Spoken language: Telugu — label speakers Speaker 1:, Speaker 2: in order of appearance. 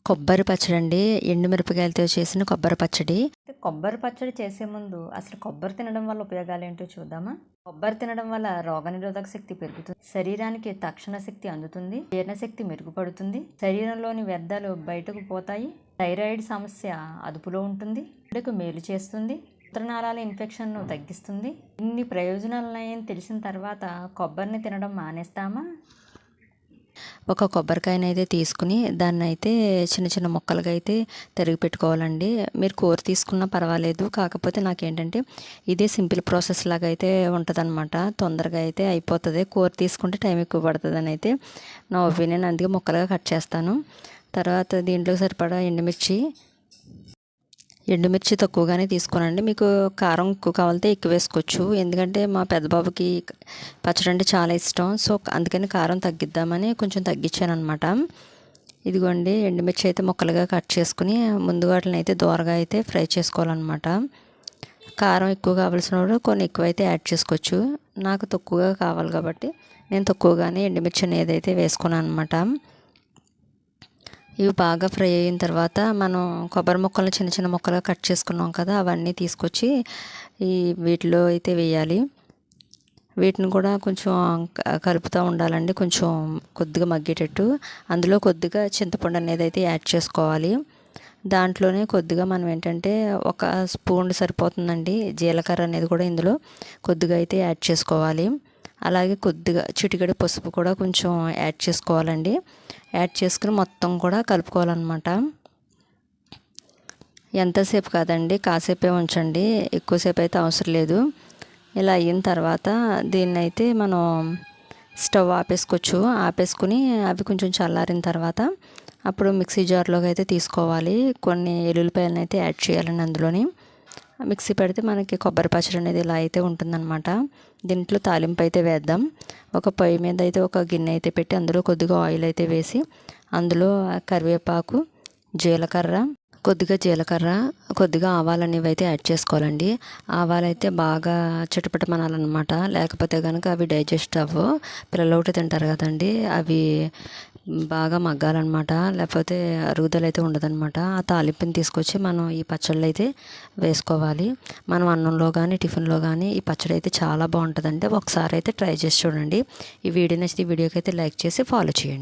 Speaker 1: కొబ్బరి పచ్చడి అండి. ఎండుమిరపకాయలతో చేసిన కొబ్బరి పచ్చడి. కొబ్బరి పచ్చడి చేసే ముందు అసలు కొబ్బరి తినడం వల్ల ఉపయోగాలు ఏంటో చూద్దామా. కొబ్బరి తినడం వల్ల రోగనిరోధక శక్తి పెరుగుతుంది, శరీరానికి తక్షణ శక్తి అందుతుంది, జీర్ణశక్తి మెరుగుపడుతుంది, శరీరంలోని వ్యర్థాలు బయటకు పోతాయి, థైరాయిడ్ సమస్య అదుపులో ఉంటుంది, గుండెకు మేలు చేస్తుంది, మూత్రనాళాల ఇన్ఫెక్షన్ను తగ్గిస్తుంది. ఇన్ని ప్రయోజనాలు ఉన్నాయని తెలిసిన తర్వాత కొబ్బరిని తినడం మానేస్తామా? ఒక కొబ్బరికాయని అయితే తీసుకుని దాన్ని అయితే చిన్న చిన్న ముక్కలుగా అయితే తరిగి పెట్టుకోవాలండి. మీరు కూర తీసుకున్నా పర్వాలేదు, కాకపోతే నాకేంటంటే ఇదే సింపుల్ ప్రాసెస్ లాగా అయితే ఉంటుందన్నమాట. తొందరగా అయితే అయిపోతుంది. కూర తీసుకుంటే టైం ఎక్కువ పడుతుందని అయితే నా ఒపీనియన్. అందుకే ముక్కలుగా కట్ చేస్తాను. తర్వాత దీంట్లో సరిపడా ఎండుమిర్చి తక్కువగానే తీసుకోనండి. మీకు కారం ఎక్కువ కావాలితే ఎక్కువ వేసుకోవచ్చు. ఎందుకంటే మా పెద్ద బాబుకి పచ్చడి అంటే చాలా ఇష్టం. సో అందుకని కారం తగ్గిద్దామని కొంచెం తగ్గించాను అనమాట. ఇదిగోండి, ఎండుమిర్చి అయితే ముక్కలుగా కట్ చేసుకుని ముందు వాటిని అయితే దోరగా అయితే ఫ్రై చేసుకోవాలన్నమాట. కారం ఎక్కువ కావాల్సిన వాడు కొన్ని ఎక్కువ అయితే యాడ్ చేసుకోవచ్చు. నాకు తక్కువగా కావాలి కాబట్టి నేను తక్కువగానే ఎండుమిర్చి అనేది అయితే వేసుకున్నాను అనమాట. ఇవి బాగా ఫ్రై అయిన తర్వాత మనం కొబ్బరి ముక్కలు చిన్న చిన్న ముక్కలుగా కట్ చేసుకున్నాం కదా, అవన్నీ తీసుకొచ్చి వీటిలో అయితే వేయాలి. వీటిని కూడా కొంచెం కలుపుతూ ఉండాలండి, కొంచెం కొద్దిగా మగ్గేటట్టు. అందులో కొద్దిగా చింతపండు అనేది అయితే యాడ్ చేసుకోవాలి. దాంట్లోనే కొద్దిగా మనం ఏంటంటే ఒక స్పూన్ సరిపోతుందండి జీలకర్ర అనేది కూడా ఇందులో కొద్దిగా అయితే యాడ్ చేసుకోవాలి. అలాగే కొద్దిగా చిటికెడు పసుపు కూడా కొంచెం యాడ్ చేసుకోవాలండి. యాడ్ చేసుకుని మొత్తం కూడా కలుపుకోవాలన్నమాట. ఎంతసేపు కాదండి, కాసేపే ఉంచండి, ఎక్కువసేపు అయితే అవసరం లేదు. ఇలా అయిన తర్వాత దీన్ని అయితే మనం స్టవ్ ఆపేసుకుని అవి కొంచెం చల్లారిన తర్వాత అప్పుడు మిక్సీ జార్లోకి అయితే తీసుకోవాలి. కొన్ని ఎల్లుల్లిపాయలను అయితే యాడ్ చేయాలండి అందులోని. మిక్సీ పెడితే మనకి కొబ్బరి పచ్చడి అనేది ఇలా అయితే ఉంటుందన్నమాట. దీంట్లో తాలింపు అయితే వేద్దాం. ఒక పొయ్యి మీద అయితే ఒక గిన్నె అయితే పెట్టి అందులో కొద్దిగా ఆయిల్ అయితే వేసి అందులో కరివేపాకు, కొద్దిగా ఆవాలు అనేవి అయితే యాడ్ చేసుకోవాలండి. ఆవాలు అయితే బాగా చిటపటమనాలన్నమాట, లేకపోతే కనుక అవి డైజెస్ట్ అవ్వవు. పిల్లలు ఒకటి తింటారు కదండి, అవి బాగా మగ్గాలన్నమాట, లేకపోతే అరుగుదల అయితే ఉండదన్నమాట. ఆ తాలింపుని తీసుకొచ్చి మనం ఈ పచ్చళ్ళు అయితే వేసుకోవాలి. మనం అన్నంలో కానీ టిఫిన్లో కానీ ఈ పచ్చడి అయితే చాలా బాగుంటుందండి. ఒకసారి అయితే ట్రై చేసి చూడండి. ఈ వీడియో నచ్చితే ఈ వీడియోకి అయితే లైక్ చేసి ఫాలో చేయండి.